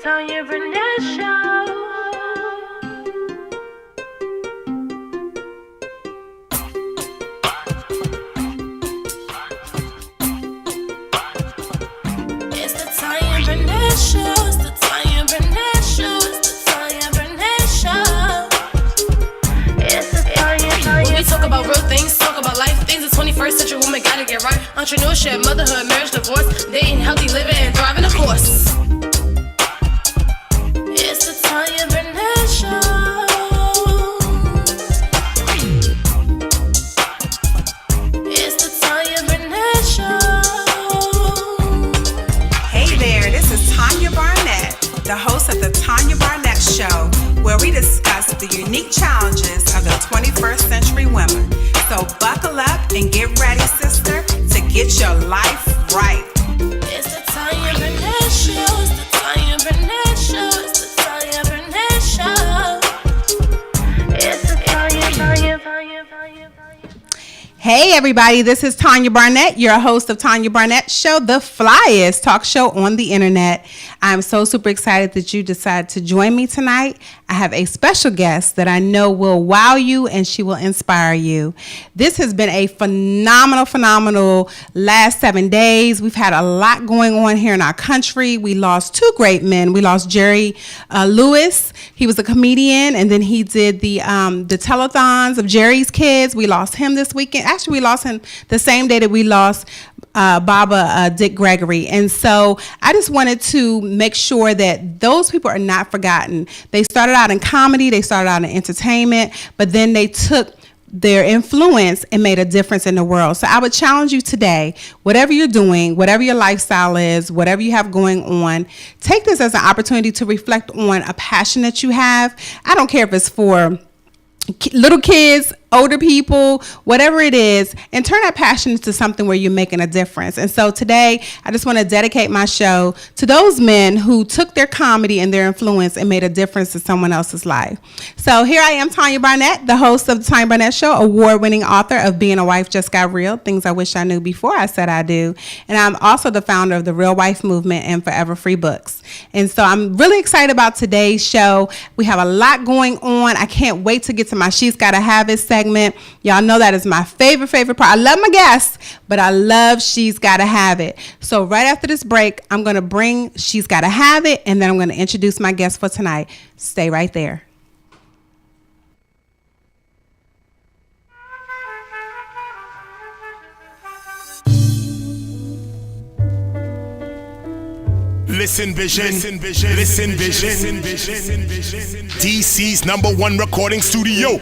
Tanya Barnett Show. It's the Tanya Barnett Show. It's the Tanya Barnett Show. It's the Tanya Barnett Show. It's the Tanya. When we talk about real things, talk about life things. The 21st century woman gotta get right. Entrepreneurship, motherhood, marriage, divorce, dating, healthy living, and thriving, of course. It's the Tanya Barnett Show. It's the Tanya Barnett Show. Hey there, this is Tanya Barnett, the host of the Tanya Barnett Show, where we discuss the unique challenges of the 21st century women. So buckle up and get ready, sister, to get your life right. It's the Tanya Barnett Show. It's the Tanya Barnett Show. It's the Tanya Barnett Show. It's the Tanya. Hey everybody, this is Tanya Barnett, your host of Tanya Barnett Show, the flyest talk show on the internet. I'm so super excited that you decided to join me tonight. I have a special guest that I know will wow you and she will inspire you. This has been a phenomenal last 7 days. We've had a lot going on here in our country. We lost two great men. We lost Jerry Lewis. He was a comedian, and then he did the telethons of Jerry's Kids. We lost him this weekend. Actually, we lost him the same day that we lost Baba Dick Gregory. And so I just wanted to make sure that those people are not forgotten. They started out in comedy, they started out in entertainment, but then they took their influence and made a difference in the world. So I would challenge you today, whatever you're doing, whatever your lifestyle is, whatever you have going on, take this as an opportunity to reflect on a passion that you have. I don't care if it's for little kids, older people, whatever it is, and turn that passion into something where you're making a difference. And so today, I just want to dedicate my show to those men who took their comedy and their influence and made a difference in someone else's life. So here I am, Tanya Barnett, the host of the Tanya Barnett Show, award-winning author of Being a Wife Just Got Real, Things I Wish I Knew Before I Said I Do. And I'm also the founder of the Real Wife Movement and Forever Free Books. And so I'm really excited about today's show. We have a lot going on. I can't wait to get to my She's Gotta Have It segment. Y'all know that is my favorite part. I love my guests, but I love She's Gotta Have It. So right after this break, I'm going to bring She's Gotta Have It, and then I'm going to introduce my guest for tonight. Stay right there. Listen vision, listen vision. DC's #1 recording studio.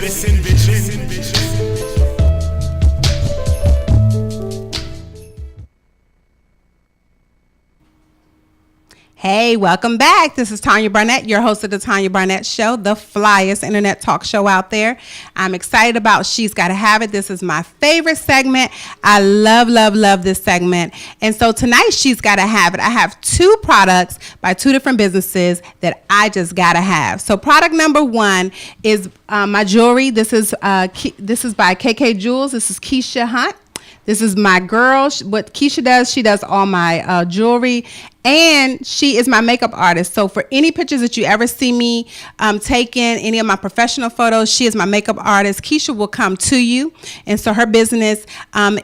Listen vision. Hey, welcome back. This is Tanya Barnett, your host of the Tanya Barnett Show, the flyest internet talk show out there. I'm excited about She's Gotta Have It. This is my favorite segment. I love this segment. And so tonight, She's Gotta Have It. I have two products by two different businesses that I just gotta have. So product number one is my jewelry. This is by KK Jewels. This is Keisha Hunt. This is my girl. What Keisha does, she does all my jewelry, and she is my makeup artist. So for any pictures that you ever see me taking, any of my professional photos, she is my makeup artist. Keisha will come to you. And so her business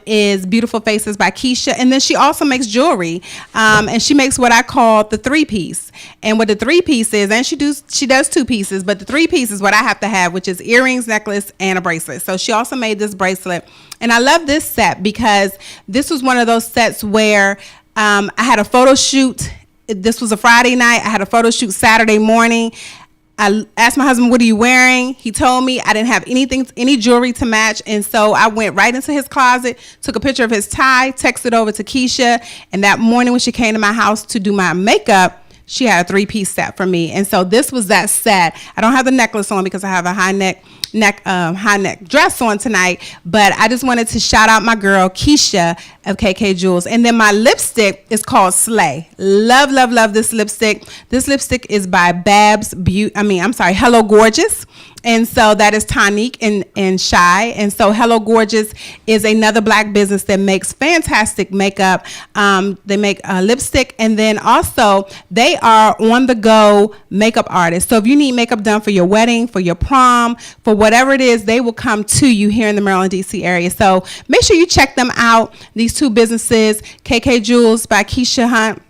is Beautiful Faces by Keisha. And then she also makes jewelry. And she makes what I call the 3-piece. And what the 3-piece is, and she does 2 pieces, but the 3-piece is what I have to have, which is earrings, necklace, and a bracelet. So she also made this bracelet. And I love this set because this was one of those sets where I had a photo shoot. This was a Friday night. I had a photo shoot Saturday morning. I asked my husband, what are you wearing? He told me I didn't have any jewelry to match. And so I went right into his closet, took a picture of his tie, texted over to Keisha. And that morning when she came to my house to do my makeup, she had a 3-piece set for me. And so this was that set. I don't have the necklace on because I have a high neck dress on tonight, but I just wanted to shout out my girl Keisha of KK Jewels. And then my lipstick is called Slay. Love, love, love this lipstick. This lipstick is by Hello Gorgeous. And so that is Tonique and Shy. And so Hello Gorgeous is another Black business that makes fantastic makeup. They make lipstick, and then also they are on the go makeup artists. So if you need makeup done for your wedding, for your prom, for whatever it is, they will come to you here in the Maryland, DC area. So make sure you check them out. These two businesses, KK Jewels by Keisha Hunt,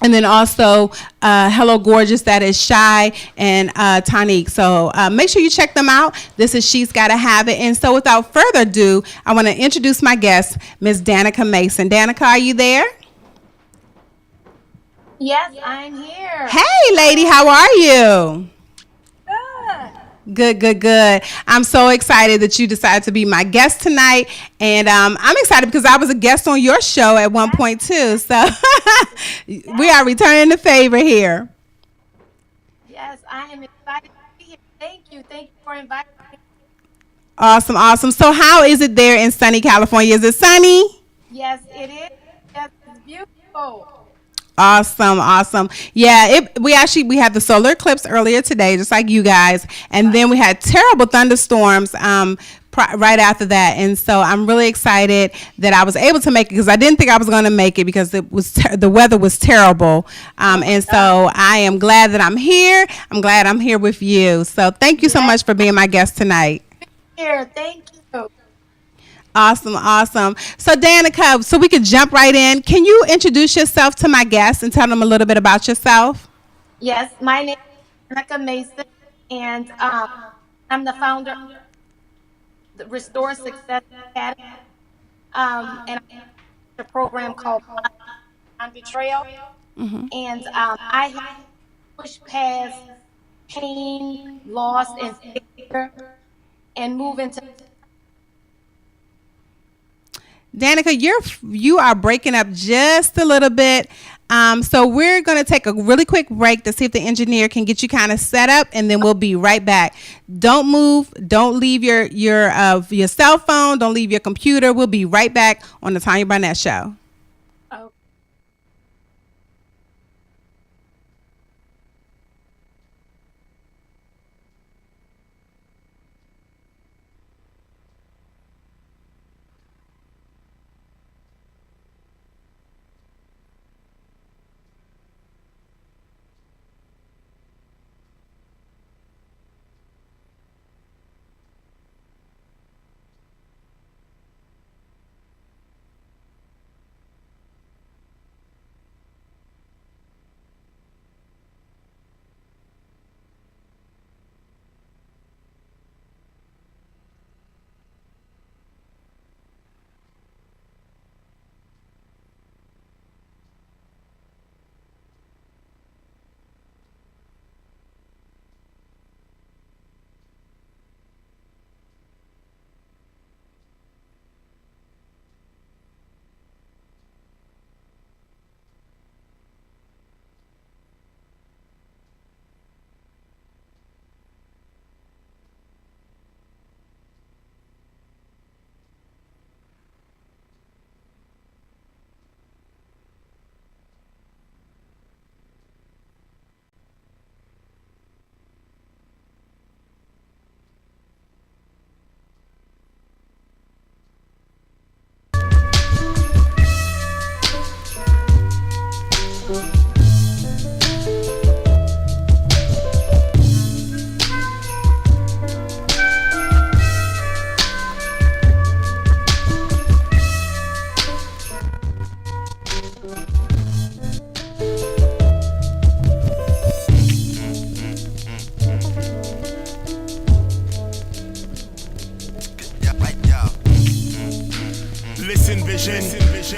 and then also Hello Gorgeous, that is Shy and Tonique. So make sure you check them out. This is She's Gotta Have It. And so without further ado, I want to introduce my guest, Ms. Danica Mason. Danica, are you there? Yes, I'm here. Hey, lady, how are you? Good. Good. I'm so excited that you decided to be my guest tonight. And I'm excited because I was a guest on your show at one point too. So we are returning the favor here. Yes, I am excited to be here. Thank you. Thank you for inviting me. Awesome. So how is it there in sunny California? Is it sunny? Yes, it is. Yes, it's beautiful. Awesome. Yeah, we had the solar eclipse earlier today, just like you guys, and then we had terrible thunderstorms right after that. And so I'm really excited that I was able to make it, because I didn't think I was going to make it because the weather was terrible. And so I am glad that I'm here. I'm glad I'm here with you. So thank you so much for being my guest tonight. Here, thank you. Awesome. So Danica, so we could jump right in. Can you introduce yourself to my guests and tell them a little bit about yourself? Yes, my name is Danica Mason, and I'm the founder of the Restore Success Academy, and I have a program called On Betrayal, and I have pushed past pain, loss, and failure, and move into. Danica, you are breaking up just a little bit. So we're going to take a really quick break to see if the engineer can get you kind of set up, and then we'll be right back. Don't move. Don't leave your cell phone. Don't leave your computer. We'll be right back on the Tanya Barnett Show.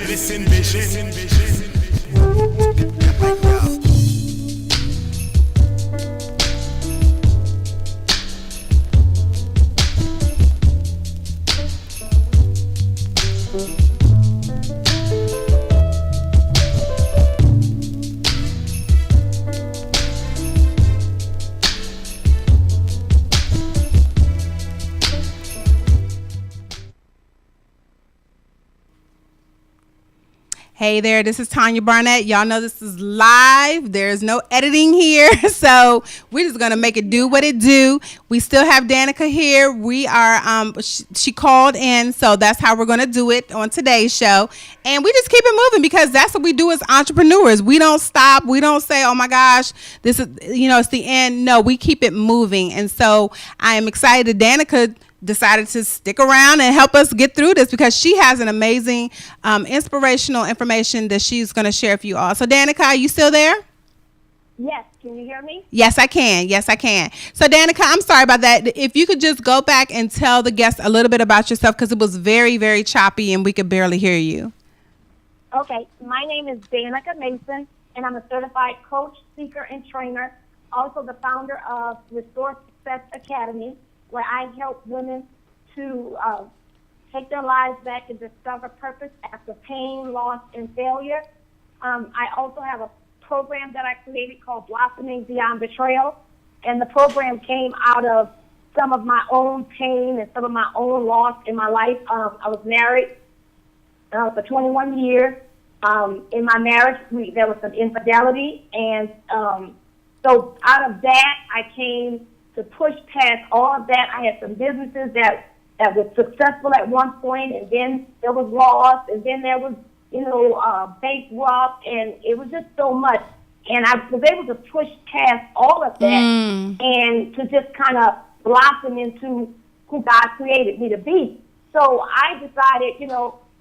Listen, vision. Hey there, this is Tanya Barnett. Y'all know this is live. There's no editing here, so we're just gonna make it do what it do. We still have Danica here. We are she called in, so that's how we're gonna do it on today's show. And we just keep it moving because that's what we do as entrepreneurs. We don't stop. We don't say, "Oh my gosh, this is it's the end." No, we keep it moving. And so I am excited that Danica decided to stick around and help us get through this because she has an amazing inspirational information that she's going to share with you all. So Danica, are you still there? Yes, can you hear me? Yes, I can. So Danica, I'm sorry about that. If you could just go back and tell the guests a little bit about yourself because it was very, very choppy and we could barely hear you. Okay, my name is Danica Mason, and I'm a certified coach, speaker, and trainer, also the founder of Restore Success Academy, where I help women to take their lives back and discover purpose after pain, loss, and failure. I also have a program that I created called Blossoming Beyond Betrayal, and the program came out of some of my own pain and some of my own loss in my life. I was married for 21 years. In my marriage, there was some infidelity, and so out of that, I came to push past all of that. I had some businesses that were successful at one point, and then there was loss, and then there was, bankrupt, and it was just so much. And I was able to push past all of that and to just kind of blossom into who God created me to be. So I decided,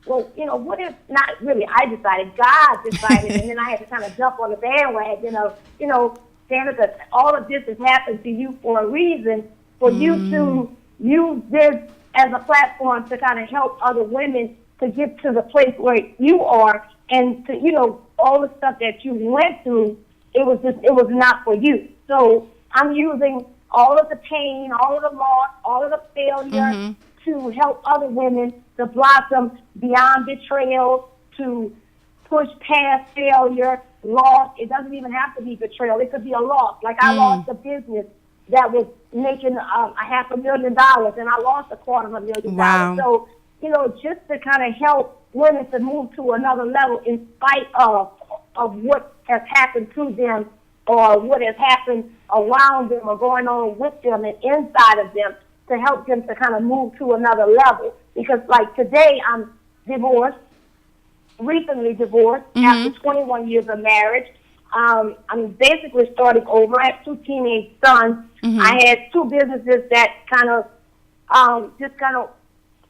what if not really? I decided, God decided, and then I had to kind of jump on the bandwagon of, Danica, all of this has happened to you for a reason, for you to use this as a platform to kind of help other women to get to the place where you are, and to, all the stuff that you went through, it was not for you. So I'm using all of the pain, all of the loss, all of the failure to help other women to blossom beyond betrayal, to push past failure, loss. It doesn't even have to be betrayal. It could be a loss. Like I lost a business that was making $500,000, and I lost $250,000. Wow. So, just to kind of help women to move to another level in spite of what has happened to them or what has happened around them or going on with them and inside of them, to help them to kind of move to another level. Because like today, I'm divorced. Recently divorced after 21 years of marriage. I'm basically starting over. I have 2 teenage sons. I had 2 businesses that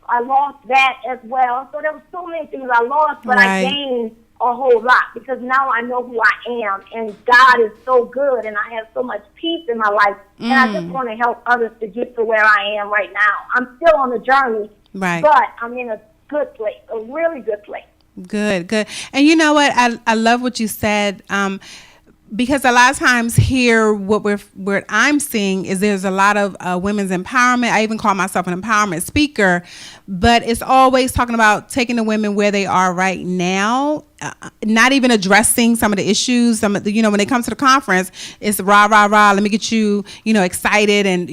I lost that as well. So there were so many things I lost, but I gained a whole lot because now I know who I am, and God is so good, and I have so much peace in my life, and I just want to help others to get to where I am right now. I'm still on the journey, but I'm in a good place, a really good place. Good. And you know what? I love what you said. Because a lot of times here, what I'm seeing is there's a lot of women's empowerment. I even call myself an empowerment speaker, but it's always talking about taking the women where they are right now, not even addressing some of the issues. When they come to the conference, it's rah, rah, rah. Let me get you, excited and,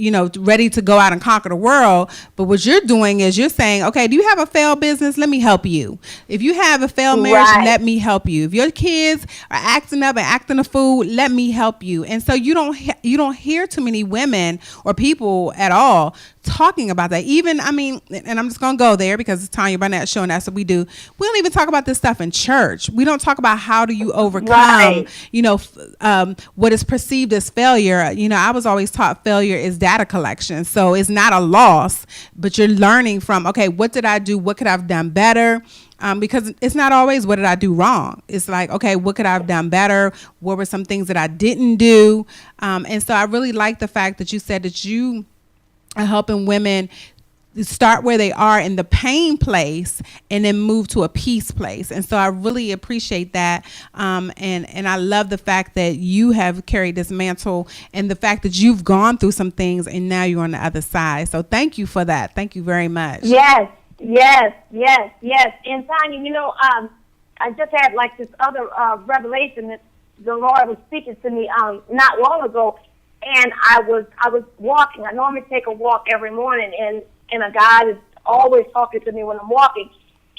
ready to go out and conquer the world. But what you're doing is you're saying, okay, do you have a failed business? Let me help you. If you have a failed marriage, let me help you. If your kids are acting up and acting a fool, let me help you. And so you don't hear too many women or people at all talking about that. Even, and I'm just going to go there because it's Tanya Barnett show and that's what we do. We don't even talk about this stuff in church. We don't talk about how do you overcome, what is perceived as failure. I was always taught failure is data collection. So it's not a loss, but you're learning from, okay, what did I do? What could I have done better? Because it's not always what did I do wrong. It's like, okay, what could I have done better? What were some things that I didn't do? And so I really like the fact that you said that you are helping women start where they are in the pain place and then move to a peace place. And so I really appreciate that. And I love the fact that you have carried this mantle and the fact that you've gone through some things and now you're on the other side. So thank you for that. Thank you very much. Yes. And Tanya, I just had like this other revelation that the Lord was speaking to me not long ago, and I was walking. I normally take a walk every morning, and a guy is always talking to me when I'm walking.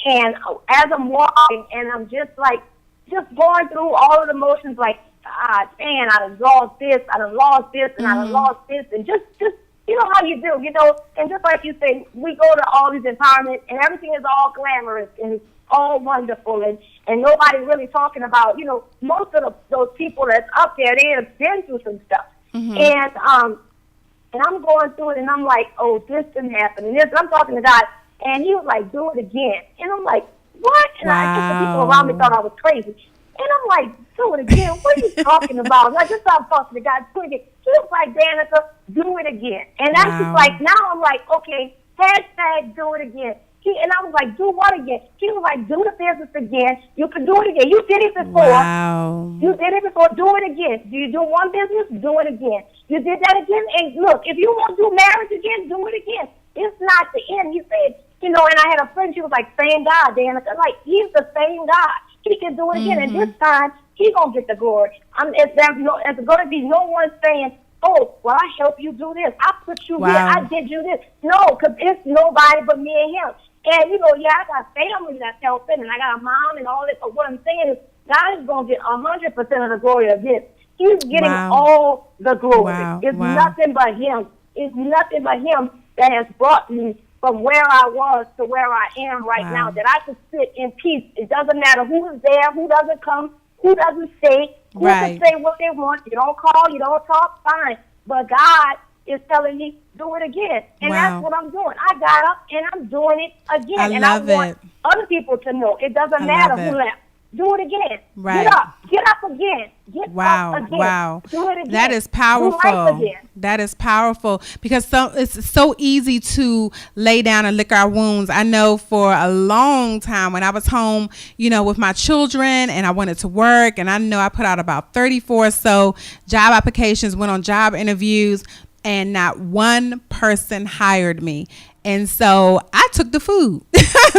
And as I'm walking, and I'm just like, just going through all of the motions, like, ah, man, I done lost this, I done lost this, and I done lost this, and just, you know how you do, you know, and just like you say, we go to all these empowerments, and everything is all glamorous, and it's all wonderful, and nobody really talking about, you know, most of those people that's up there, they have been through some stuff. And I'm going through it, and I'm like, oh, this didn't happen, and this, and I'm talking to God, and he was like, do it again. And I'm like, what? And I think the people around me thought I was crazy. And I'm like, do it again? What are you talking about? And I just started talking to God, do it again. He was like, Danica, do it again. And that's just like, now I'm like, okay, hashtag do it again. And I was like, do what again? He was like, do the business again. You can do it again. You did it before. Wow. You did it before. Do it again. Do you do one business? Do it again. You did that again. And look, if you want to do marriage again, do it again. It's not the end. He said, you know, and I had a friend, she was like, same God, Danica. Like, he's the same God. He can do it again. And this time, he's going to get the glory. There's going to be no one saying, oh, well, I helped you do this. I put you here. I did you this. No, because it's nobody but me and him. And, you know, yeah, I got family that's helping, and I got a mom and all this. But what I'm saying is God is going to get 100% of the glory of this. He's getting all the glory. It's nothing but him. It's nothing but him that has brought me from where I was to where I am right now, that I can sit in peace. It doesn't matter who is there, who doesn't come, who doesn't stay, who can say what they want. You don't call, you don't talk, fine. But God is telling me, do it again. And that's what I'm doing. I got up and I'm doing it again. And I want other people to know it doesn't matter who left. Do it again. Get up. Get up again. Get up again. Wow. Do it again. That is powerful. That is powerful because it's so easy to lay down and lick our wounds. I know for a long time when I was home, you know, with my children and I wanted to work, and I know I put out about 34 or so job applications, went on job interviews, and not one person hired me. And so I took the food.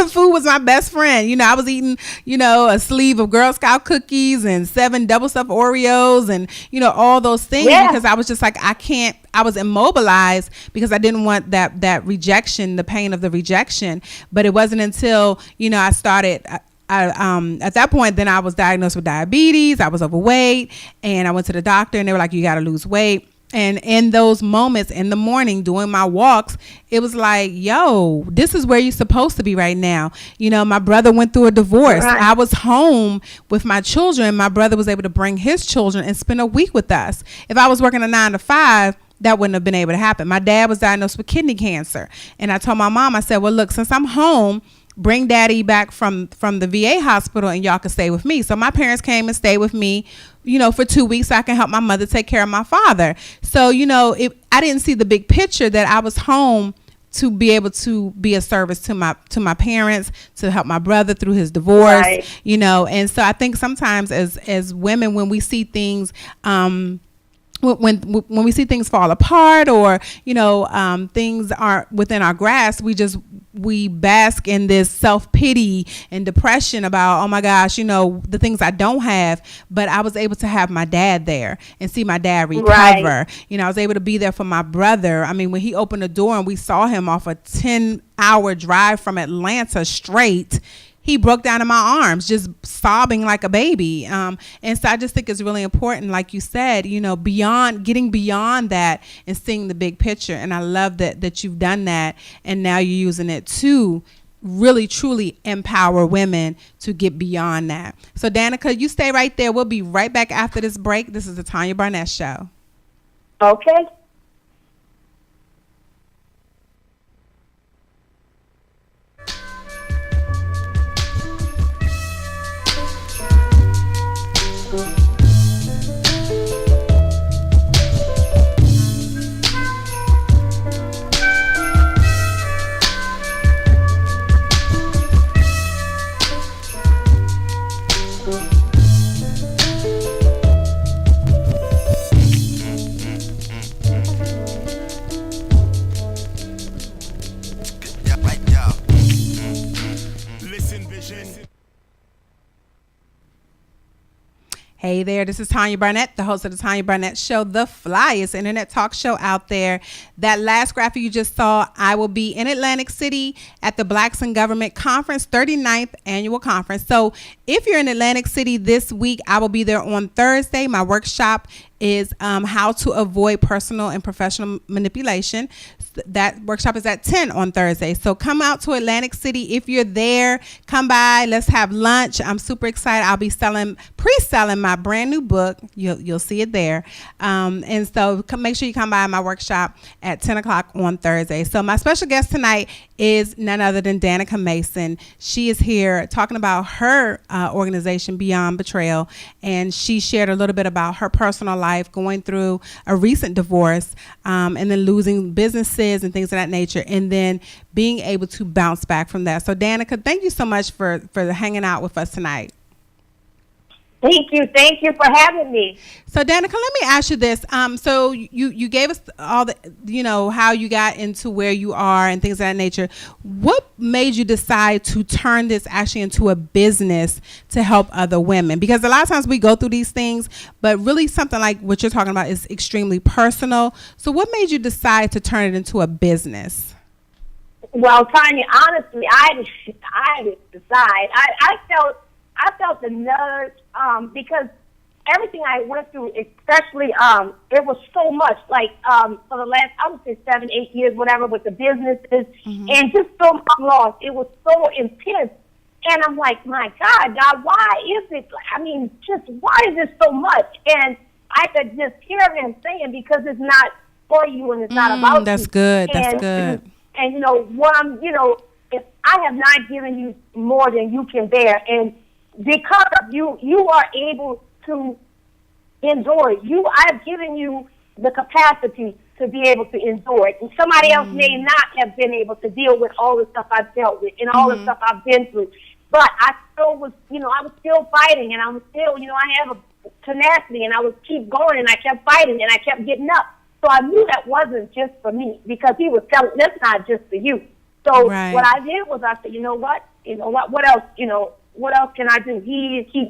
Food was my best friend. You know, I was eating, you know, a sleeve of Girl Scout cookies and 7 double stuffed Oreos and, you know, all those things because I was just like, I was immobilized because I didn't want that rejection, the pain of the rejection. But it wasn't until, you know, I started, at that point, then I was diagnosed with diabetes. I was overweight and I went to the doctor and they were like, you got to lose weight. And in those moments in the morning doing my walks, it was like, yo, this is where you're supposed to be right now. You know, my brother went through a divorce. I was home with my children. My brother was able to bring his children and spend a week with us. If I was working a 9 to 5, that wouldn't have been able to happen. My dad was diagnosed with kidney cancer. And I told my mom, I said, well, look, since I'm home, bring daddy back from the VA hospital and y'all can stay with me. So my parents came and stayed with me, you know, for 2 weeks so I can help my mother take care of my father. So, you know, I didn't see the big picture that I was home to be able to be a service to my parents, to help my brother through his divorce, you know. And so I think sometimes as women, when we see things, when we see things fall apart or, you know, things aren't within our grasp, we bask in this self-pity and depression about, oh my gosh, you know, the things I don't have. But I was able to have my dad there and see my dad recover. You know, I was able to be there for my brother. I mean, when he opened the door and we saw him off a 10-hour drive from Atlanta straight, he broke down in my arms, just sobbing like a baby. And so I just think it's really important, like you said, you know, getting beyond that and seeing the big picture. And I love that you've done that. And now you're using it to really, truly empower women to get beyond that. So Danica, you stay right there. We'll be right back after this break. This is the Tanya Barnett Show. Okay. Hey there, this is Tanya Barnett, the host of the Tanya Barnett Show, the flyest internet talk show out there. That last graphic you just saw, I will be in Atlantic City at the Blacks in Government Conference, 39th annual conference. So if you're in Atlantic City this week, I will be there on Thursday. My workshop is how to avoid personal and professional manipulation. That workshop is at 10 on Thursday. So come out to Atlantic City. If you're there, come by. Let's have lunch. I'm super excited. I'll be pre-selling my brand new book. You'll see it there. And so make sure you come by my workshop at 10 o'clock on Thursday. So my special guest tonight is none other than Danica Mason. She is here talking about her organization, Beyond Betrayal. And she shared a little bit about her personal life, going through a recent divorce, and then losing businesses and things of that nature, and then being able to bounce back from that. So Danica, thank you so much for hanging out with us tonight. Thank you for having me. So Danica, let me ask you this. So you gave us all the, how you got into where you are and things of that nature. What made you decide to turn this actually into a business to help other women? Because a lot of times we go through these things, but really something like what you're talking about is extremely personal. So what made you decide to turn it into a business? Well, Tanya, honestly, I didn't decide. I felt the nudge because everything I went through, especially it was so much. Like for the last, I would say 7-8 years, whatever, with the businesses and just so much loss. It was so intense, and I'm like, my God, why is it? I mean, just why is this so much? And I could just hear him saying, because it's not for you and it's not about you. That's good. That's good. And if I have not given you more than you can bear, and because you are able to endure it. I've given you the capacity to be able to endure it. And somebody else may not have been able to deal with all the stuff I've dealt with and all the stuff I've been through. But I still was, I was still fighting, and I was still, I have a tenacity, and I was keep going, and I kept fighting, and I kept getting up. So I knew that wasn't just for me, because he was telling, that's not just for you. So what I did was I said, what else, what else can I do?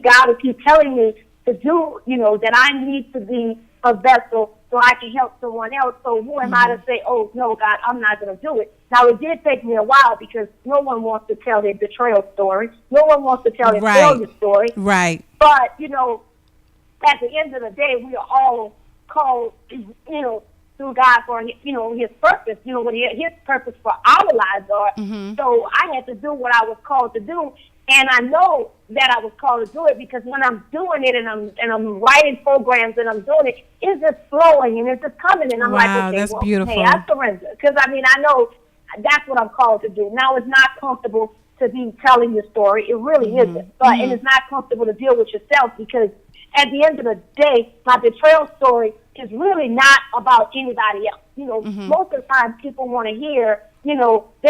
God will keep telling me to do, that I need to be a vessel so I can help someone else. So who am I to say, oh, no, God, I'm not going to do it? Now, it did take me a while, because no one wants to tell their betrayal story. No one wants to tell their failure story. Right. But, at the end of the day, we are all called, through God for, his purpose, what his purpose for our lives are. So I had to do what I was called to do. And I know that I was called to do it, because when I'm doing it and I'm writing programs and I'm doing it, it's just flowing and it's just coming. And I'm like, okay, that's beautiful. Hey, I surrender. Because, I know that's what I'm called to do. Now, it's not comfortable to be telling your story. It really isn't. But and it's not comfortable to deal with yourself, because at the end of the day, my betrayal story is really not about anybody else. Most of the time people want to hear, they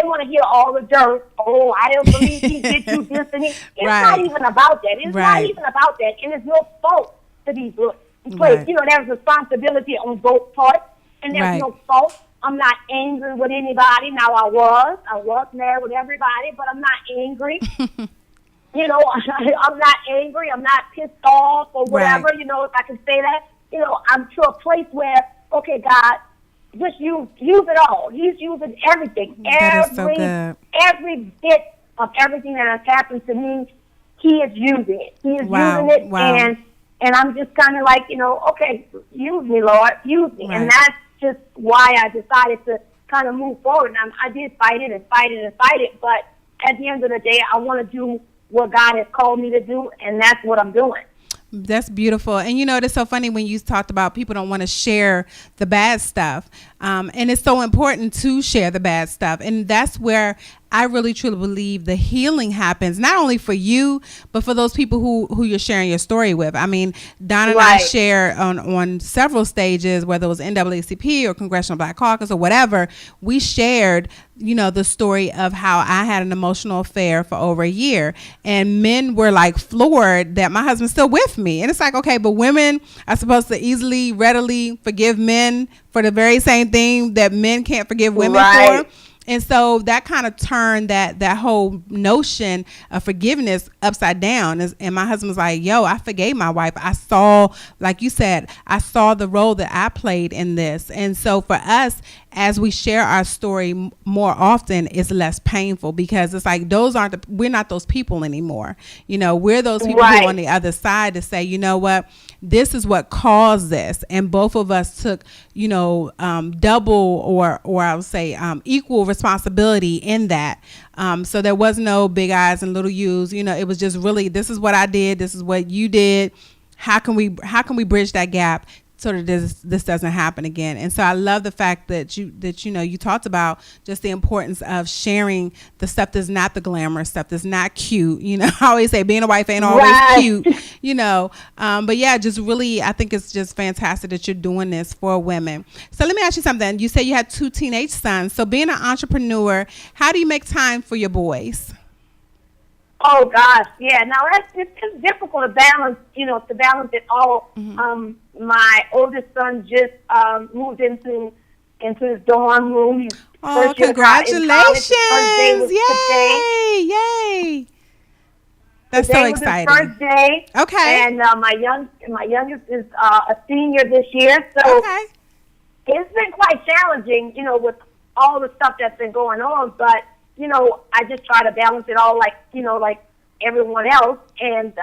want to hear all the dirt. Oh, I don't believe he did you this and it's not even about that. It's not even about that. And it's your fault to be good. Because, there's responsibility on both parts, and there's no fault. I'm not angry with anybody. Now, I was married with everybody, but I'm not angry. I'm not angry. I'm not pissed off or whatever, if I can say that. I'm to a place where, okay, God, just use it all. He's using everything. Every bit of everything that has happened to me, he is using it. He is using it. And I'm just kind of like, okay, use me, Lord, use me. And that's just why I decided to kind of move forward. And I did fight it. But at the end of the day, I want to do what God has called me to do, and that's what I'm doing. That's beautiful. And it's so funny when you talked about people don't want to share the bad stuff. And it's so important to share the bad stuff. And that's where I really truly believe the healing happens, not only for you, but for those people who you're sharing your story with. I mean, Don and I share on several stages, whether it was NAACP or Congressional Black Caucus or whatever, we shared, the story of how I had an emotional affair for over a year, and men were like floored that my husband's still with me. And it's like, okay, but women are supposed to readily forgive men for the very same thing that men can't forgive women for. And so that kind of turned that whole notion of forgiveness upside down. And my husband was like, yo, I forgave my wife. I saw, like you said, I saw the role that I played in this. And so for us, as we share our story more often, it's less painful, because it's like we're not those people anymore. We're those people who are on the other side to say, you know what, this is what caused this. And both of us took, double or I would say equal responsibility in that. So there was no big I's and little U's. It was just really, this is what I did. This is what you did. How can we bridge that gap so that this doesn't happen again? And so I love the fact that you talked about just the importance of sharing the stuff that's not the glamorous stuff, that's not cute. I always say being a wife ain't always cute, but yeah, just really, I think it's just fantastic that you're doing this for women. So let me ask you something. You say you had 2 teenage sons. So being an entrepreneur, how do you make time for your boys? Oh gosh, yeah. Now it's difficult to balance, to balance it all. My oldest son just moved into his dorm room. He's congratulations! Yay! That's so exciting. Was his first day. Okay. And my youngest is a senior this year, so it's been quite challenging, with all the stuff that's been going on. But I just try to balance it all like everyone else, and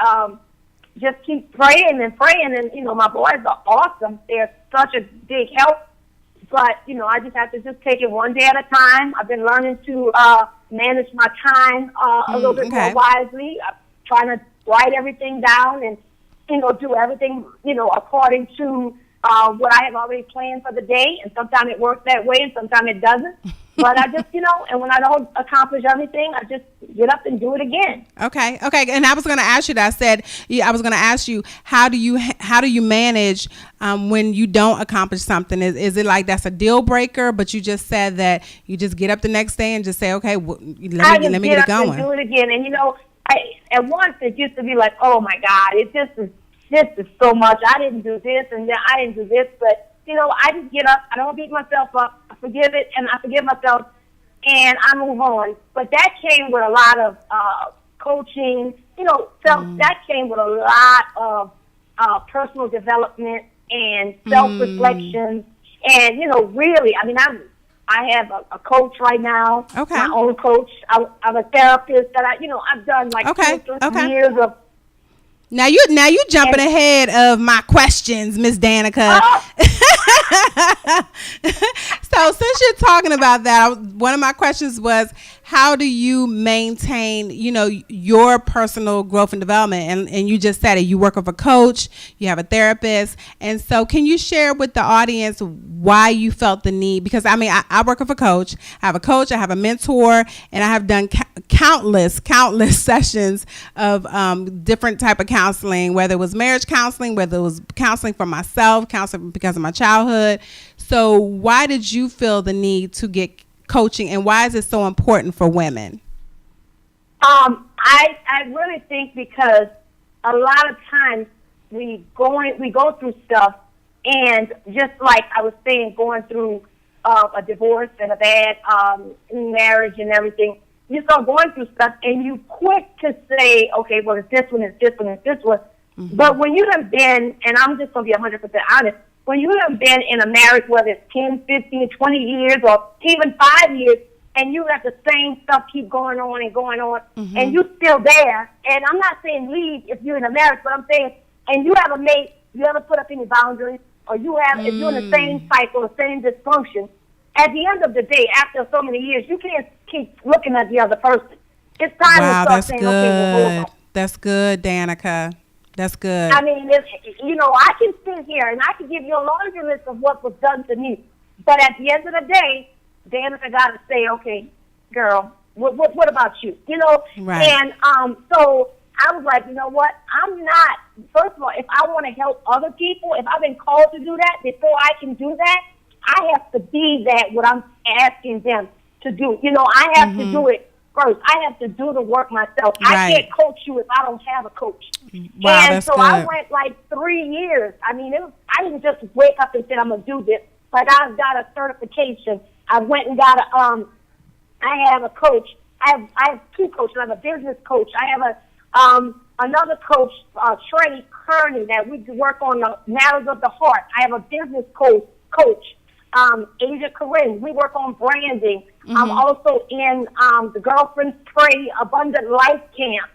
just keep praying. And, my boys are awesome. They're such a big help, but, I just have to just take it one day at a time. I've been learning to manage my time a little bit more wisely. I'm trying to write everything down and, do everything, according to what I have already planned for the day. And sometimes it works that way and sometimes it doesn't. But I just, and when I don't accomplish everything, I just get up and do it again. Okay. And I was going to ask you that. I was going to ask you, how do you manage when you don't accomplish something? Is it like that's a deal breaker? But you just said that you just get up the next day and just say, okay, let me get it going. And do it again. And at once it used to be like, oh my God, this is so much. I didn't do this and then I didn't do this, but. I just get up. I don't beat myself up. I forgive it, and I forgive myself, and I move on. But that came with a lot of coaching. That came with a lot of personal development and self-reflection. And really, I have a coach right now. Okay. My own coach. I'm a therapist that I've done like 2 years of. Now you jumping ahead of my questions, Miss Danica. So since you're talking about that, one of my questions was, how do you maintain, your personal growth and development? And you just said it. You work with a coach. You have a therapist. And so can you share with the audience why you felt the need? Because, I work with a coach. I have a coach. I have a mentor. And I have done countless sessions of different type of counseling, whether it was marriage counseling, whether it was counseling for myself, counseling because of my childhood. So why did you feel the need to get coaching, and why is it so important for women? I really think because a lot of times we go through stuff, and just like I was saying, going through a divorce and a bad marriage and everything, you start going through stuff and you quick to say, okay, well, it's this one, it's this one, it's this one. Mm-hmm. But when you have been, and I'm just going to be 100% honest, when you have been in a marriage, whether it's 10, 15, 20 years or even 5 years, and you have the same stuff keep going on and going on, mm-hmm. and you're still there, and I'm not saying leave if you're in a marriage, but I'm saying, and you haven't put up any boundaries, or if you're in the same cycle, the same dysfunction, at the end of the day, after so many years, you can't keep looking at the other person. It's time to start saying, okay, that's good, Danica. That's good. I can sit here and I can give you a laundry list of what was done to me. But at the end of the day, Danica got to say, okay, girl, what about you? Right. And so I was like, you know what? I'm not, first of all, if I want to help other people, if I've been called to do that, before I can do that, I have to be that what I'm asking them to do. I have mm-hmm. to do it first. I have to do the work myself. Right. I can't coach you if I don't have a coach. Wow, and that's so good. I went like 3 years. I didn't just wake up and say I'm gonna do this. Like, I've got a certification. I went and got I have a coach. I have two coaches. I have a business coach. I have another coach, Trey Kearney, that we work on the matters of the heart. I have a business coach, Asia Corinne. We work on branding. I'm also in the Girlfriends Pray Abundant Life Camp,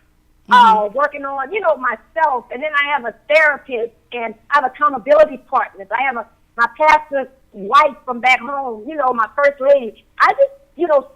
working on, myself. And then I have a therapist, and I have accountability partners. I have my pastor's wife from back home, my first lady. I just,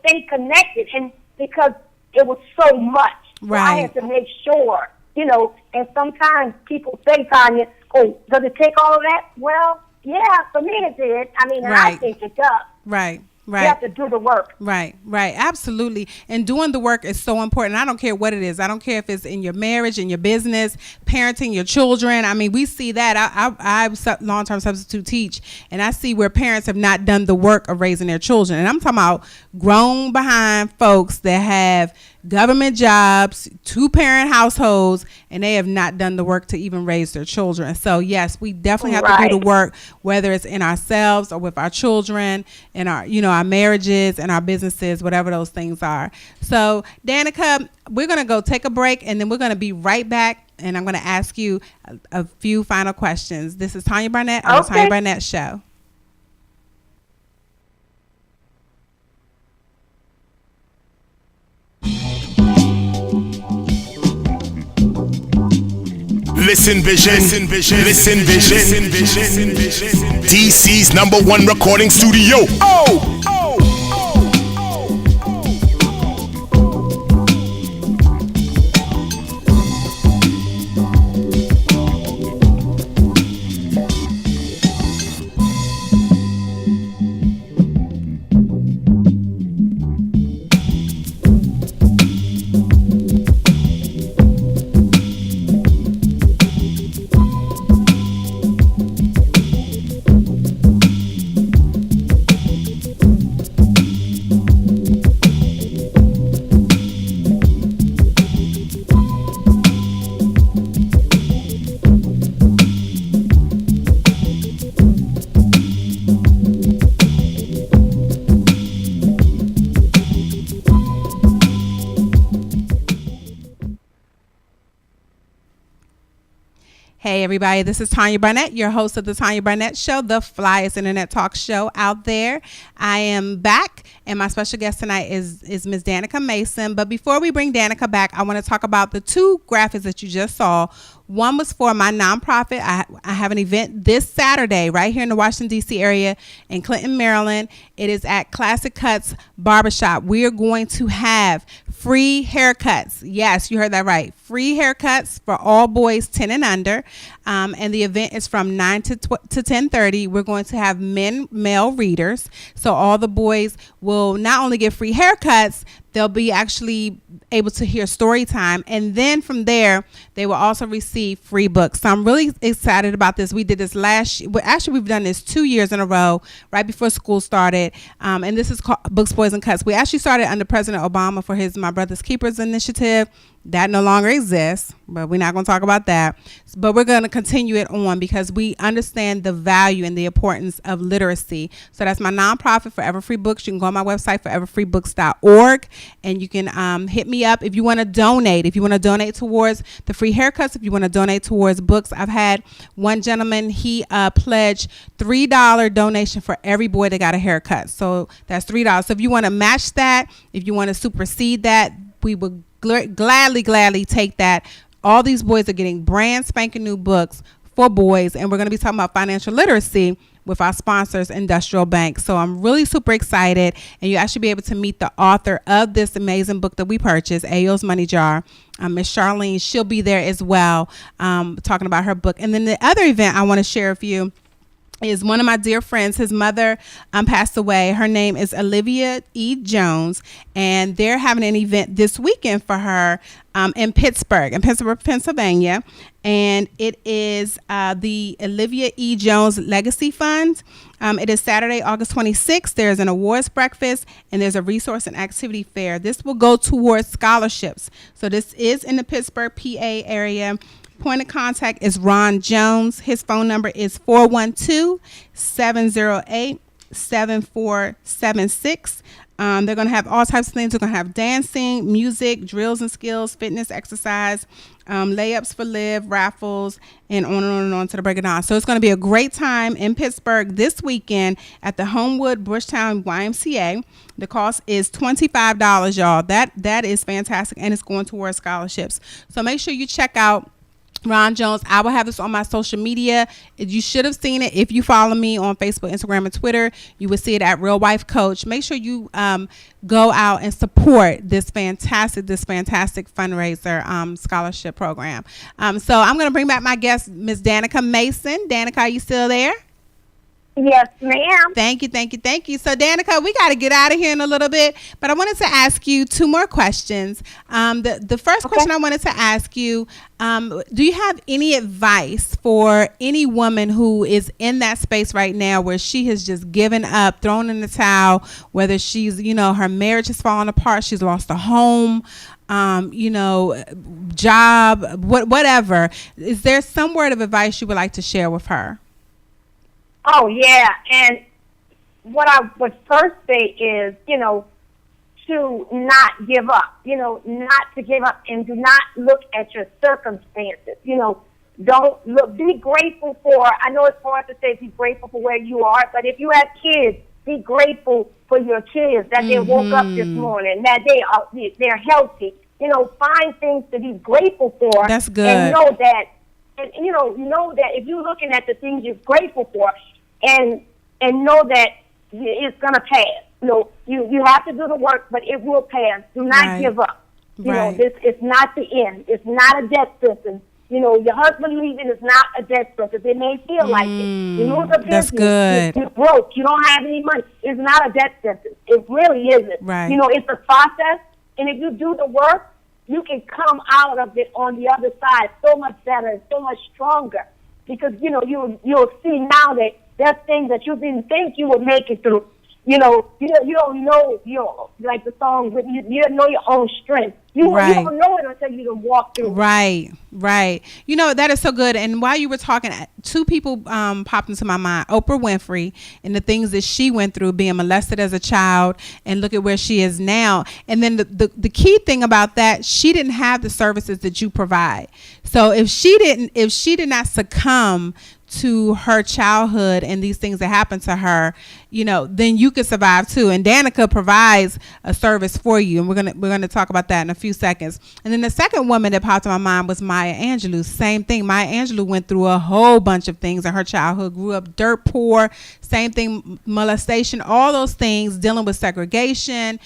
stay connected, and because it was so much. Right. So I had to make sure, and sometimes people say, Tanya, oh, does it take all of that? Well, yeah, for me it did. I mean, and I think it does. Right. You have to do the work. Right. Absolutely. And doing the work is so important. I don't care what it is. I don't care if it's in your marriage, in your business, parenting your children. I mean, we see that. I long-term substitute teach, and I see where parents have not done the work of raising their children. And I'm talking about grown behind folks that have government jobs, two-parent households, and they have not done the work to even raise their children. So yes, we definitely have to do the work, whether it's in ourselves or with our children, in our, our marriages and our businesses, whatever those things are. So Danica, we're going to go take a break, and then we're going to be right back, and I'm going to ask you a few final questions. This is Tanya Barnett on the Tanya Barnett Show. Listen Vision, Listen Vision, DC's #1 recording studio. Hey everybody, this is Tanya Barnett, your host of the Tanya Barnett Show, the flyest internet talk show out there. I am back, and my special guest tonight is Ms. Danica Mason. But before we bring Danica back, I want to talk about the two graphics that you just saw. One was for my nonprofit. I have an event this Saturday right here in the Washington, D.C. area in Clinton, Maryland. It is at Classic Cuts Barbershop. We are going to have free haircuts. Yes, you heard that right. Free haircuts for all boys 10 and under. And the event is from 9 to 10:30. We're going to have male readers. So all the boys will not only get free haircuts, they'll be actually able to hear story time. And then from there, they will also receive free books. So I'm really excited about this. We did this last year. Actually, we've done this 2 years in a row, right before school started. And this is called Books, Boys, and Cuts. We actually started under President Obama for his My Brother's Keepers initiative. That no longer exists, but we're not going to talk about that. But we're going to continue it on because we understand the value and the importance of literacy. So that's my nonprofit, Forever Free Books. You can go on my website, foreverfreebooks.org, and you can hit me up if you want to donate. If you want to donate towards the free haircuts, if you want to donate towards books. I've had one gentleman, he pledged $3 donation for every boy that got a haircut. So that's $3. So if you want to match that, if you want to supersede that, we would gladly take that. All these boys are getting brand spanking new books for boys, and we're going to be talking about financial literacy with our sponsors, Industrial Bank. So I'm really super excited, and you actually be able to meet the author of this amazing book that we purchased, Ayo's Money Jar, Miss Charlene. She'll be there as well, talking about her book. And then the other event I want to share with you is one of my dear friends. His mother passed away. Her name is Olivia E. Jones, and they're having an event this weekend for her in Pittsburgh, Pennsylvania. And it is the Olivia E. Jones Legacy Fund. It is Saturday, August 26th. There's an awards breakfast, and there's a resource and activity fair. This will go towards scholarships. So this is in the Pittsburgh, PA area. Point of contact is Ron Jones. His phone number is 412-708 888-888-7476. They're going to have all types of things. They're going to have dancing, music, drills and skills, fitness, exercise, layups for live, raffles, and on and on and on to the break of dawn. So it's going to be a great time in Pittsburgh this weekend at the Homewood Bushtown YMCA. The cost is $25, y'all. That is fantastic, and it's going towards scholarships. So make sure you check out Ron Jones. I will have this on my social media. You should have seen it if you follow me on Facebook, Instagram, and Twitter. You will see it at Real Wife Coach. Make sure you go out and support this fantastic fundraiser scholarship program. So I'm going to bring back my guest, Miss Danica Mason. Danica, are you still there? Yes, ma'am. Thank you. So, Danica, we got to get out of here in a little bit, but I wanted to ask you two more questions. The first question I wanted to ask you, do you have any advice for any woman who is in that space right now where she has just given up, thrown in the towel, whether she's, her marriage has fallen apart, she's lost a home, job, whatever. Is there some word of advice you would like to share with her? Oh, yeah. And what I would first say is, to not give up, not to give up, and do not look at your circumstances. Don't look, be grateful for, I know it's hard to say be grateful for where you are, but if you have kids, be grateful for your kids, that they woke up this morning, that they're healthy. Find things to be grateful for. That's good. And know that. And know that if you're looking at the things you're grateful for, and know that it's gonna pass. You have to do the work, but it will pass. Do not give up. This is not the end. It's not a death sentence. Your husband leaving is not a death sentence. It may feel like it. You lose a business. That's good. You're broke. You don't have any money. It's not a death sentence. It really isn't. Right. It's a process, and if you do the work, you can come out of it on the other side so much better, so much stronger, because you'll see now that there's things that you didn't think you would make it through. You don't know, like the song, you don't know your own strength. You don't know it until you can walk through. Right. That is so good. And while you were talking, two people popped into my mind. Oprah Winfrey and the things that she went through, being molested as a child, and look at where she is now. And then the key thing about that, she didn't have the services that you provide. So if she did not succumb to her childhood and these things that happened to her, then you could survive too. And Danica provides a service for you, and we're gonna talk about that in a few seconds. And then the second woman that popped in my mind was Maya Angelou. Same thing. Maya Angelou went through a whole bunch of things in her childhood. Grew up dirt poor. Same thing, molestation, all those things, dealing with segregation,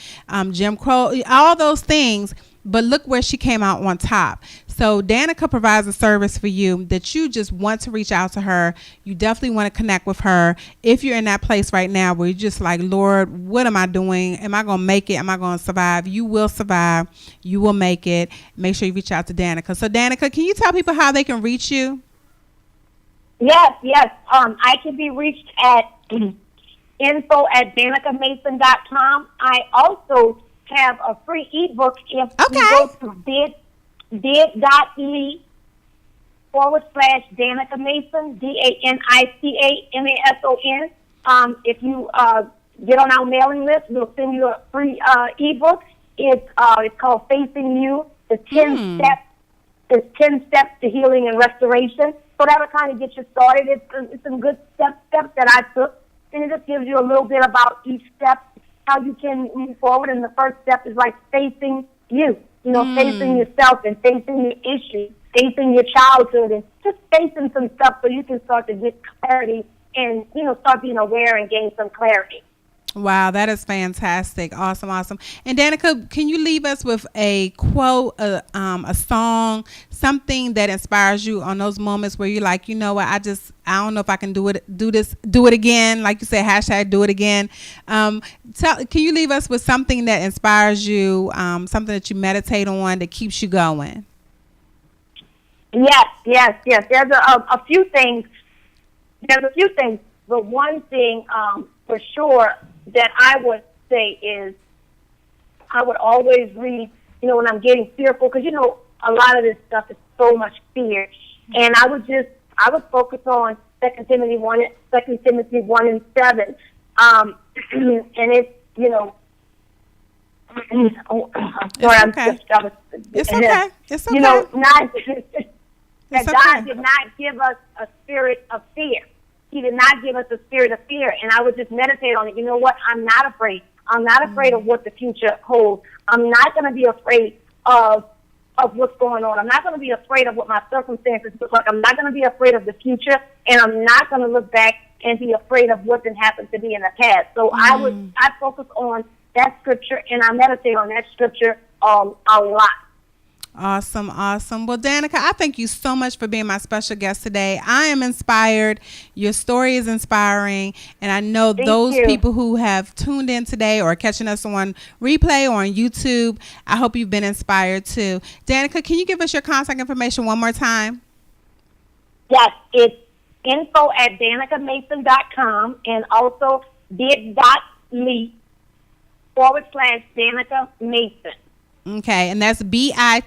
Jim Crow, all those things. But look where she came out on top. So Danica provides a service for you that you just want to reach out to her. You definitely want to connect with her. If you're in that place right now where you're just like, Lord, what am I doing? Am I going to make it? Am I going to survive? You will survive. You will make it. Make sure you reach out to Danica. So Danica, can you tell people how they can reach you? Yes. I can be reached at info@danicamason.com. I also have a free ebook if you go to bit.ly/Danica Mason, DANICAMASON. If you get on our mailing list, we'll send you a free ebook. It's called Facing You, the 10 steps. It's 10 steps to healing and restoration. So that'll kind of get you started. It's some good steps that I took, and it just gives you a little bit about each step, how you can move forward. And the first step is like facing you, facing yourself and facing your issues, facing your childhood, and just facing some stuff so you can start to get clarity and, start being aware and gain some clarity. Wow, that is fantastic. Awesome. And Danica, can you leave us with a quote, a song, something that inspires you on those moments where you're like, you know what, I don't know if I can do it again. Like you said, hashtag do it again. Can you leave us with something that inspires you, something that you meditate on that keeps you going? Yes. There's a few things. But one thing for sure that I would say is I would always read, when I'm getting fearful, because, a lot of this stuff is so much fear. And I would focus on 2 Timothy 1 and 7. And it's, you know, oh, I'm sorry, It's okay. It's okay. It's okay. You know, not that It's God okay. did not give us a spirit of fear. He did not give us a spirit of fear. And I would just meditate on it. You know what? I'm not afraid. I'm not afraid of what the future holds. I'm not going to be afraid of what's going on. I'm not going to be afraid of what my circumstances look like. I'm not going to be afraid of the future, and I'm not going to look back and be afraid of what did happen to me in the past. So I focus on that scripture, and I meditate on that scripture a lot. Awesome, awesome. Well, Danica, I thank you so much for being my special guest today. I am inspired. Your story is inspiring. And I know those people who have tuned in today or catching us on replay or on YouTube, I hope you've been inspired too. Danica, can you give us your contact information one more time? Yes, it's info@danicamason.com and also bit.ly/Danica Mason. Okay, and that's bit.ly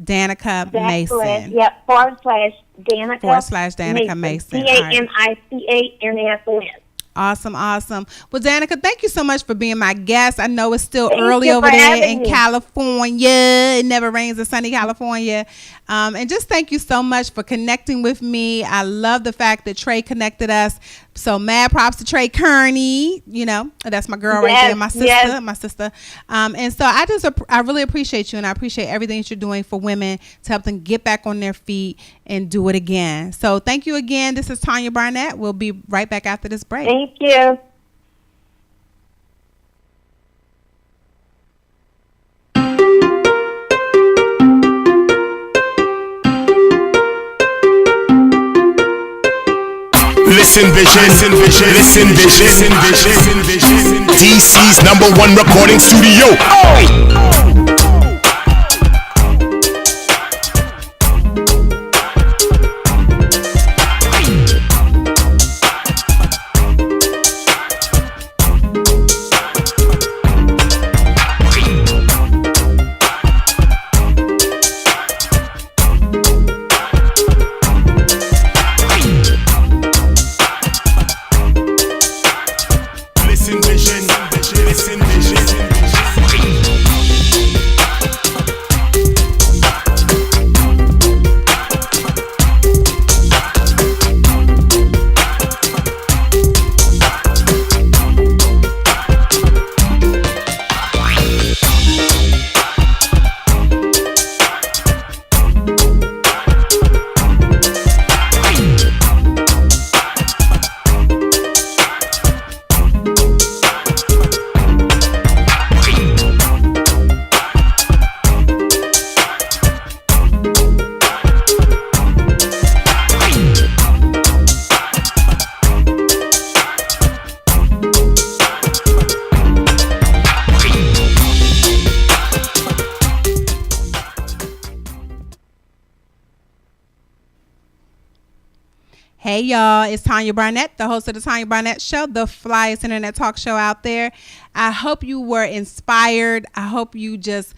Danica Mason. Yep, /Danica Mason. DANICAMASON. Awesome, awesome. Well, Danica, thank you so much for being my guest. I know it's still early you over for there having in me. California. It never rains in sunny California. And just thank you so much for connecting with me. I love the fact that Trey connected us. So mad props to Trey Kearney. You know, that's my girl right there, my sister. And so I really appreciate you, and I appreciate everything that you're doing for women to help them get back on their feet and do it again. So thank you again. This is Tanya Barnett. We'll be right back after this break. Thank you. Listen Vision. DC's #1 recording studio. Listen Vision. Hey y'all, it's Tanya Barnett, the host of the Tanya Barnett Show, the flyest internet talk show out there. I hope you were inspired. I hope you just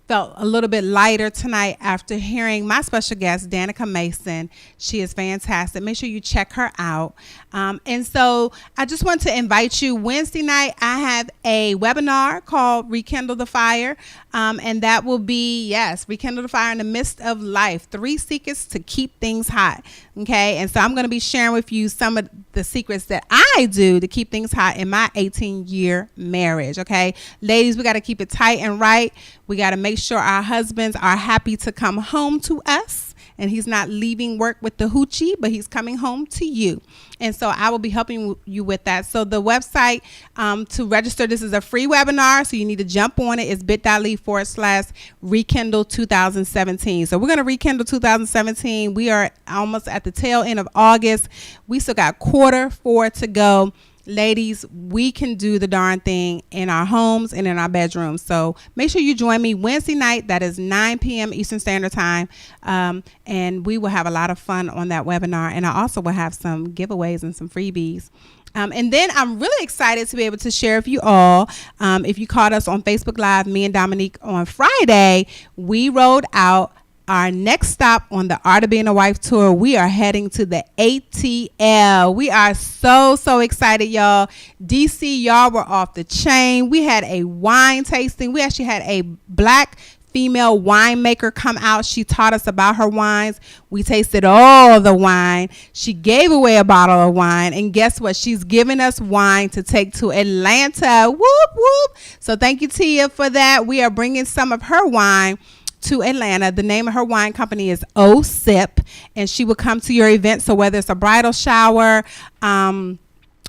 felt a little bit lighter tonight after hearing my special guest, Danica Mason. She is fantastic. Make sure you check her out. And so I just want to invite you. Wednesday night, I have a webinar called Rekindle the Fire. And that will be, Rekindle the Fire in the Midst of Life. 3 secrets to keep things hot. Okay. And so I'm going to be sharing with you some of the secrets that I do to keep things hot in my 18-year marriage. Okay. Ladies, we got to keep it tight and right. We got to make sure our husbands are happy to come home to us. And he's not leaving work with the hoochie, but he's coming home to you. And so I will be helping you with that. So the website to register, this is a free webinar, so you need to jump on it. It's bit.ly/Rekindle 2017. So we're going to rekindle 2017. We are almost at the tail end of August. We still got Q4 to go. Ladies, we can do the darn thing in our homes and in our bedrooms. So make sure you join me Wednesday night. That is 9 p.m. Eastern Standard Time. And we will have a lot of fun on that webinar. And I also will have some giveaways and some freebies. And then I'm really excited to be able to share with you all. If you caught us on Facebook Live, me and Dominique on Friday, we rolled out our next stop on the Art of Being a Wife tour, we are heading to the ATL. We are so excited, y'all. DC, y'all were off the chain. We had a wine tasting. We actually had a black female winemaker come out. She taught us about her wines. We tasted all the wine. She gave away a bottle of wine. And guess what? She's giving us wine to take to Atlanta. Whoop, whoop. So thank you, Tia, for that. We are bringing some of her wine to Atlanta. The name of her wine company is O Sip, and she will come to your event. So whether it's a bridal shower, a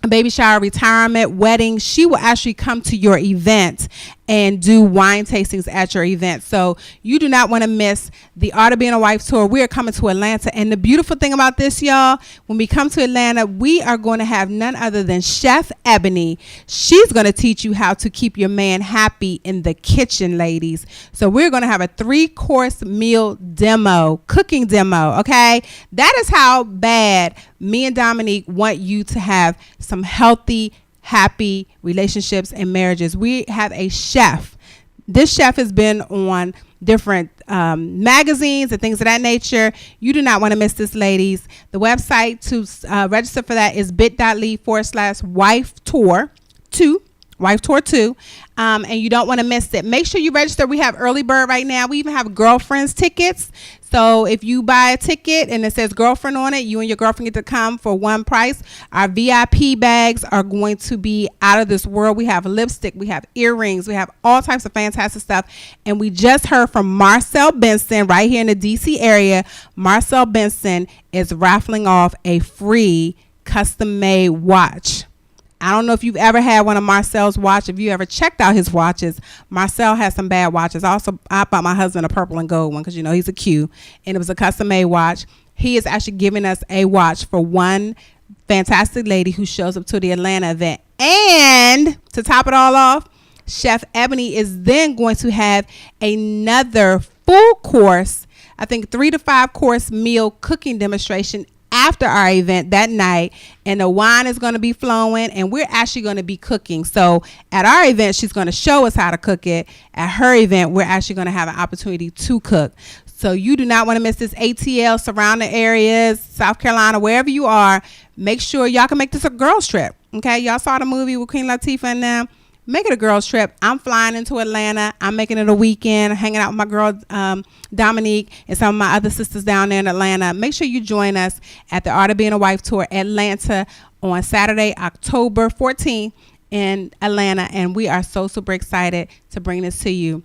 baby shower, retirement, wedding, she will actually come to your event and do wine tastings at your event. So you do not want to miss the Art of Being a Wife tour. We are coming to Atlanta. And the beautiful thing about this, y'all, when we come to Atlanta, we are going to have none other than Chef Ebony. She's going to teach you how to keep your man happy in the kitchen, ladies. So we're going to have a 3-course meal demo, cooking demo, okay? That is how bad me and Dominique want you to have some healthy, happy relationships and marriages. We have a chef. This chef has been on different magazines and things of that nature. You do not want to miss this, ladies. The website to register for that is bit.ly/wifetour2. Wife Tour 2, and you don't want to miss it. Make sure you register. We have early bird right now. We even have girlfriends tickets. So if you buy a ticket and it says girlfriend on it, you and your girlfriend get to come for one price. Our VIP bags are going to be out of this world. We have lipstick, we have earrings, we have all types of fantastic stuff. And we just heard from Marcel Benson right here in the DC area. Marcel Benson is raffling off a free custom-made watch. I don't know if you've ever had one of Marcel's watch. If you ever checked out his watches, Marcel has some bad watches. Also, I bought my husband a purple and gold one because, you know, he's a Q. And it was a custom-made watch. He is actually giving us a watch for one fantastic lady who shows up to the Atlanta event. And to top it all off, Chef Ebony is then going to have another full course, I think 3 to 5 course meal cooking demonstration after our event that night, and the wine is going to be flowing, and we're actually going to be cooking. So at our event, she's going to show us how to cook it. At her event, we're actually going to have an opportunity to cook. So you do not want to miss this. ATL, surrounding areas, South Carolina, wherever you are, make sure y'all can make this a girls trip. Okay, y'all saw the movie with Queen Latifah and them. Make it a girls trip. I'm flying into Atlanta. I'm making it a weekend, hanging out with my girl Dominique and some of my other sisters down there in Atlanta. Make sure you join us at the Art of Being a Wife tour Atlanta on Saturday, October 14th in Atlanta. And we are so super excited to bring this to you.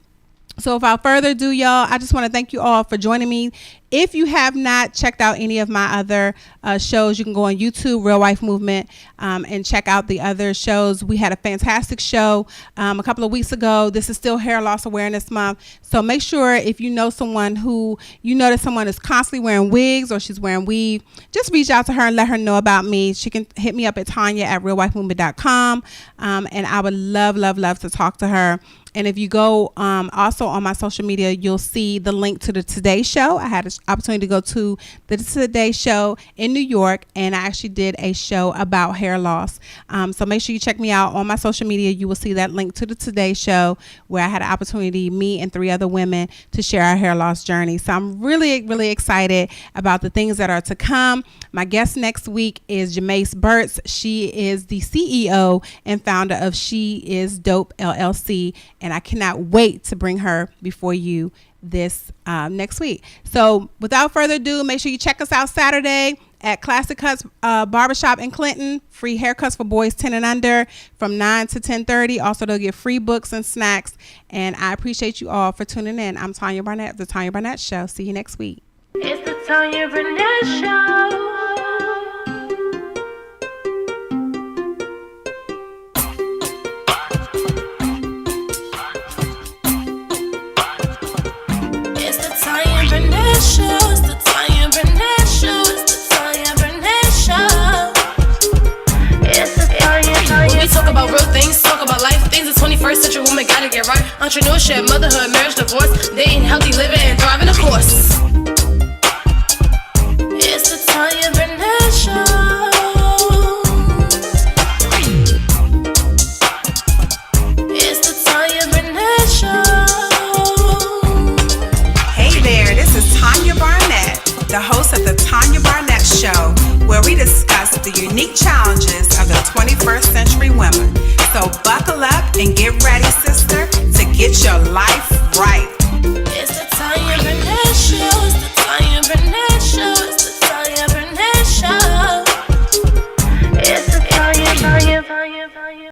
So without further ado, y'all, I just want to thank you all for joining me. If you have not checked out any of my other shows, you can go on YouTube, Real Wife Movement, and check out the other shows. We had a fantastic show a couple of weeks ago. This is still Hair Loss Awareness Month. So make sure if you know someone who, you notice someone is constantly wearing wigs or she's wearing weave, just reach out to her and let her know about me. She can hit me up at Tanya at realwifemovement.com, and I would love to talk to her. And if you go also on my social media, you'll see the link to the Today Show. I had an opportunity to go to the Today Show in New York, and I actually did a show about hair loss. So make sure you check me out on my social media. You will see that link to the Today Show where I had an opportunity, me and 3 other women, to share our hair loss journey. So I'm really excited about the things that are to come. My guest next week is Jamace Burtz. She is the CEO and founder of She Is Dope LLC. And I cannot wait to bring her before you this next week. So without further ado, make sure you check us out Saturday at Classic Cuts Barbershop in Clinton. Free haircuts for boys 10 and under from 9 to 10:30. Also, they'll get free books and snacks. And I appreciate you all for tuning in. I'm Tanya Barnett, The Tanya Barnett Show. See you next week. It's the Tanya Barnett Show. It's the Tanya Barnett Show. It's the Tanya Barnett Show. It's the Tanya. When we talk about real things, talk about life things. The 21st century woman gotta get right. Entrepreneurship, motherhood, marriage, divorce, dating, healthy living, and thriving, of course. It's the Tanya Barnett Show. It's the Tanya Barnett Show. Hey there, this is Tanya Tanya.